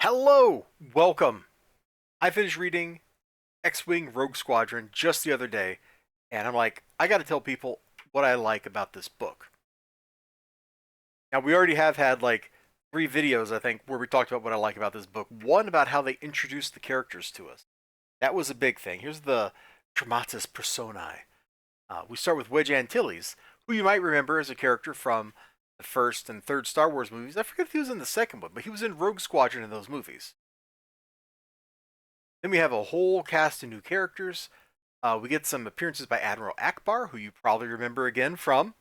Hello! Welcome! I finished reading X-Wing Rogue Squadron just the other day, and I'm like, I gotta tell people what I like about this book. Now, we already have had like 3 videos, I think, where we talked about what I like about this book. One about how they introduced the characters to us. That was a big thing. Here's the dramatis personae. We start with Wedge Antilles, who you might remember as a character from the first and third Star Wars movies. I forget if he was in the second one, but he was in Rogue Squadron in those movies. Then we have a whole cast of new characters. We get some appearances by Admiral Akbar, who you probably remember again from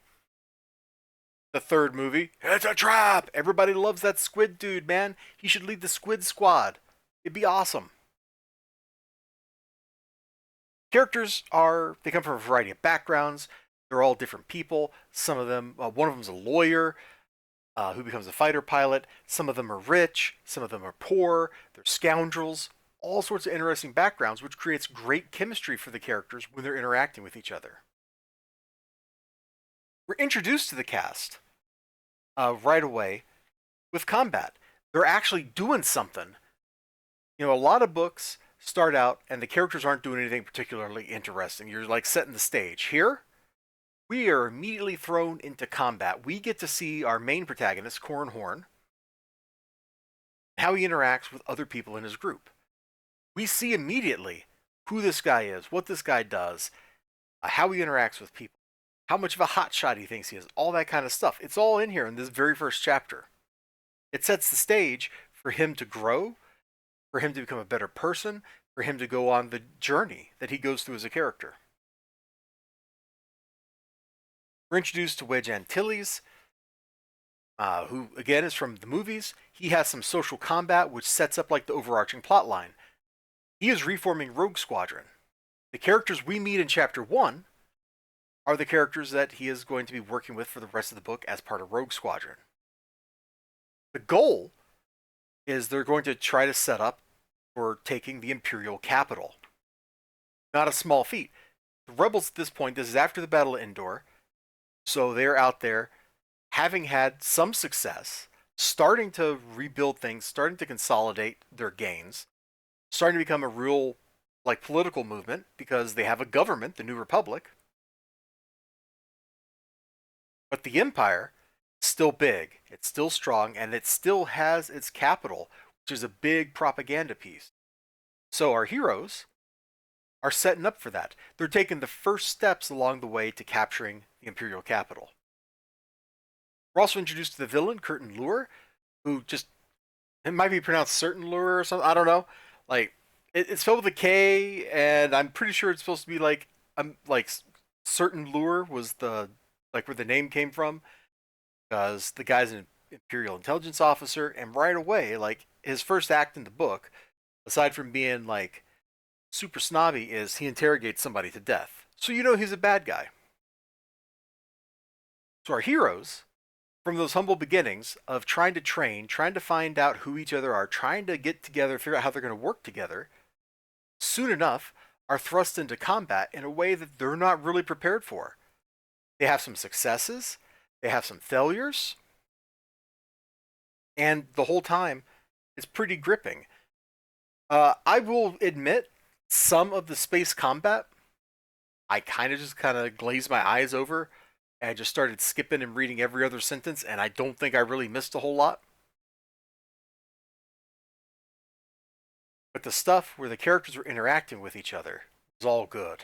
the third movie. It's a trap! Everybody loves that squid dude, man. He should lead the squid squad. It'd be awesome. They come from a variety of backgrounds. They're all different people. Some of them, one of them's a lawyer who becomes a fighter pilot. Some of them are rich. Some of them are poor. They're scoundrels. All sorts of interesting backgrounds, which creates great chemistry for the characters when they're interacting with each other. We're introduced to the cast right away with combat. They're actually doing something. You know, a lot of books start out and the characters aren't doing anything particularly interesting. You're like setting the stage. Here, we are immediately thrown into combat. We get to see our main protagonist, Corran Horn, how he interacts with other people in his group. We see immediately who this guy is, what this guy does, how he interacts with people, how much of a hotshot he thinks he is, all that kind of stuff. It's all in here in this very first chapter. It sets the stage for him to grow, for him to become a better person, for him to go on the journey that he goes through as a character. We're introduced to Wedge Antilles, who again is from the movies. He has some social combat, which sets up like the overarching plot line. He is reforming Rogue Squadron. The characters we meet in Chapter 1 are the characters that he is going to be working with for the rest of the book as part of Rogue Squadron. The goal is they're going to try to set up for taking the Imperial capital. Not a small feat. The rebels at this point, this is after the Battle of Endor, so they're out there having had some success, starting to rebuild things, starting to consolidate their gains, starting to become a real like political movement because they have a government, the New Republic. But the Empire is still big, it's still strong, and it still has its capital, which is a big propaganda piece. So our heroes are setting up for that. They're taking the first steps along the way to capturing the Imperial capital. We're also introduced to the villain, Curtin Lure, who just, it might be pronounced Certain Lure or something, I don't know. Like, it's spelled with a K, and I'm pretty sure it's supposed to be like Certain Lure was the like where the name came from, because the guy's an Imperial intelligence officer, and right away, like his first act in the book, aside from being like super snobby, is he interrogates somebody to death. So you know he's a bad guy. So our heroes, from those humble beginnings of trying to train, trying to find out who each other are, trying to get together, figure out how they're going to work together, soon enough are thrust into combat in a way that they're not really prepared for. They have some successes, they have some failures, and the whole time it's pretty gripping. I will admit, some of the space combat, I kind of glazed my eyes over, and I just started skipping and reading every other sentence, and I don't think I really missed a whole lot. But the stuff where the characters were interacting with each other was all good.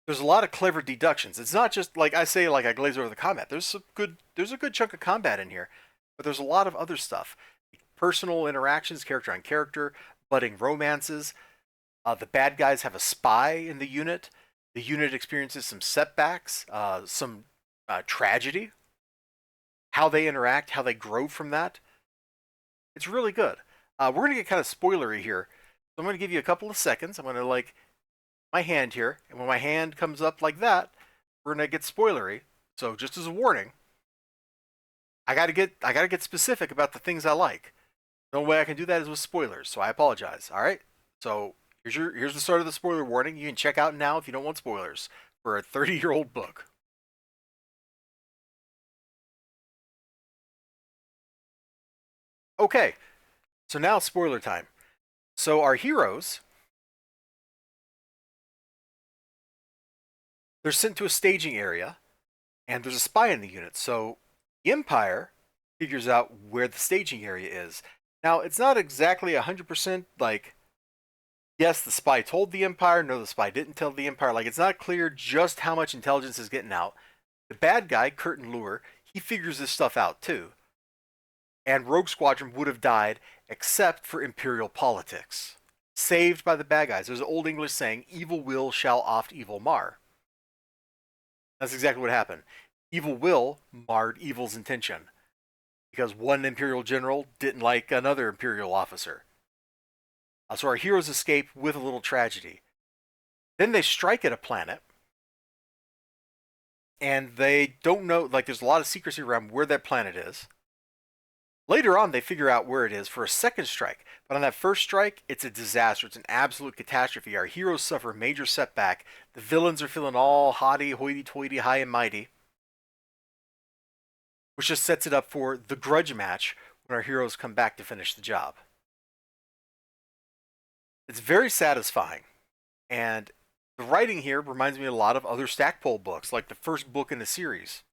There's a lot of clever deductions. It's not just like I say, like I glaze over the combat. There's a good chunk of combat in here, but there's a lot of other stuff. Personal interactions, character on character, budding romances. The bad guys have a spy in the unit. The unit experiences some setbacks, some tragedy. How they interact, how they grow from that. It's really good. We're going to get kind of spoilery here. So I'm going to give you a couple of seconds. I'm going to like my hand here, and when my hand comes up like that, we're going to get spoilery. So just as a warning, I got to get specific about the things I like. The only way I can do that is with spoilers, so I apologize. All right? So here's the start of the spoiler warning. You can check out now if you don't want spoilers for a 30-year-old book. Okay, so now spoiler time. So our heroes, they're sent to a staging area, and there's a spy in the unit. So the Empire figures out where the staging area is. Now, it's not exactly 100% like, yes, the spy told the Empire, no, the spy didn't tell the Empire. Like, it's not clear just how much intelligence is getting out. The bad guy, Curtin Lure, he figures this stuff out too. And Rogue Squadron would have died except for Imperial politics. Saved by the bad guys. There's an old English saying, evil will shall oft evil mar. That's exactly what happened. Evil will marred evil's intention. Because one Imperial general didn't like another Imperial officer. So our heroes escape with a little tragedy. Then they strike at a planet. And they don't know, like there's a lot of secrecy around where that planet is. Later on, they figure out where it is for a second strike. But on that first strike, it's a disaster. It's an absolute catastrophe. Our heroes suffer a major setback. The villains are feeling all haughty, hoity-toity, high and mighty. Which just sets it up for the grudge match when our heroes come back to finish the job. It's very satisfying. And the writing here reminds me a lot of other Stackpole books, like the first book in the series.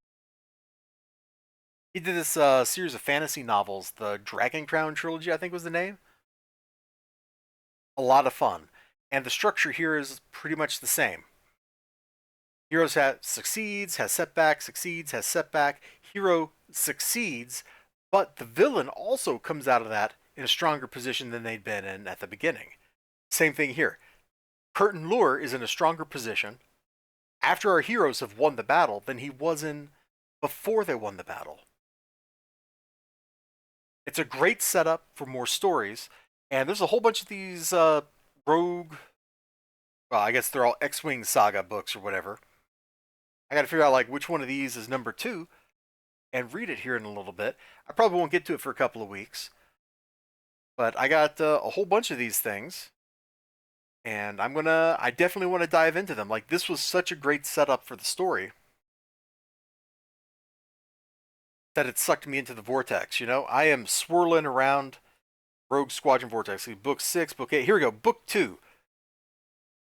He did this series of fantasy novels, the Dragon Crown trilogy, I think was the name. A lot of fun. And the structure here is pretty much the same. Heroes succeeds, has setback, succeeds, has setback. Hero succeeds, but the villain also comes out of that in a stronger position than they'd been in at the beginning. Same thing here. Curtin Lure is in a stronger position after our heroes have won the battle than he was in before they won the battle. It's a great setup for more stories, and there's a whole bunch of these rogue, well, I guess they're all X-Wing Saga books or whatever. I gotta figure out like which one of these is number 2 and read it here in a little bit. I probably won't get to it for a couple of weeks, but I got a whole bunch of these things, and I definitely want to dive into them. Like, this was such a great setup for the story that it sucked me into the vortex. You know, I am swirling around Rogue Squadron vortex. Book 6, book 8. Here we go. Book 2,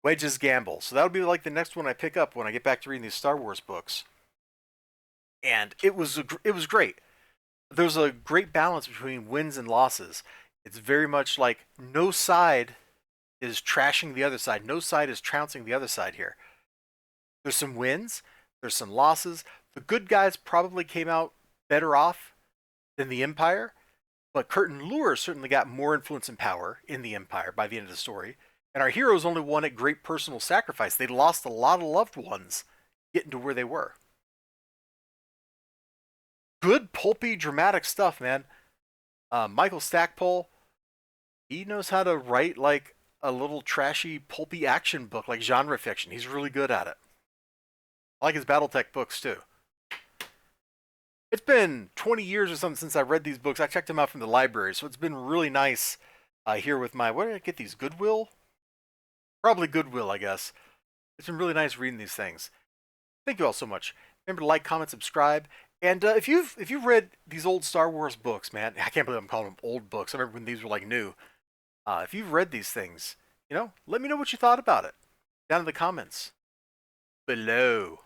Wedge's Gamble. So that'll be like the next one I pick up when I get back to reading these Star Wars books. And it was great. There's a great balance between wins and losses. It's very much like no side is trashing the other side. No side is trouncing the other side here. There's some wins. There's some losses. The good guys probably came out better off than the Empire, but Curtin Lure certainly got more influence and power in the Empire by the end of the story. And our heroes only won at great personal sacrifice. They lost a lot of loved ones getting to where they were. Good, pulpy, dramatic stuff, man. Michael Stackpole, he knows how to write like a little trashy, pulpy action book, like genre fiction. He's really good at it. I like his BattleTech books too. It's been 20 years or something since I read these books. I checked them out from the library, so it's been really nice here with my, where did I get these? Goodwill? Probably Goodwill, I guess. It's been really nice reading these things. Thank you all so much. Remember to like, comment, subscribe. And if you've read these old Star Wars books, man, I can't believe I'm calling them old books. I remember when these were like new. If you've read these things, you know, let me know what you thought about it down in the comments below.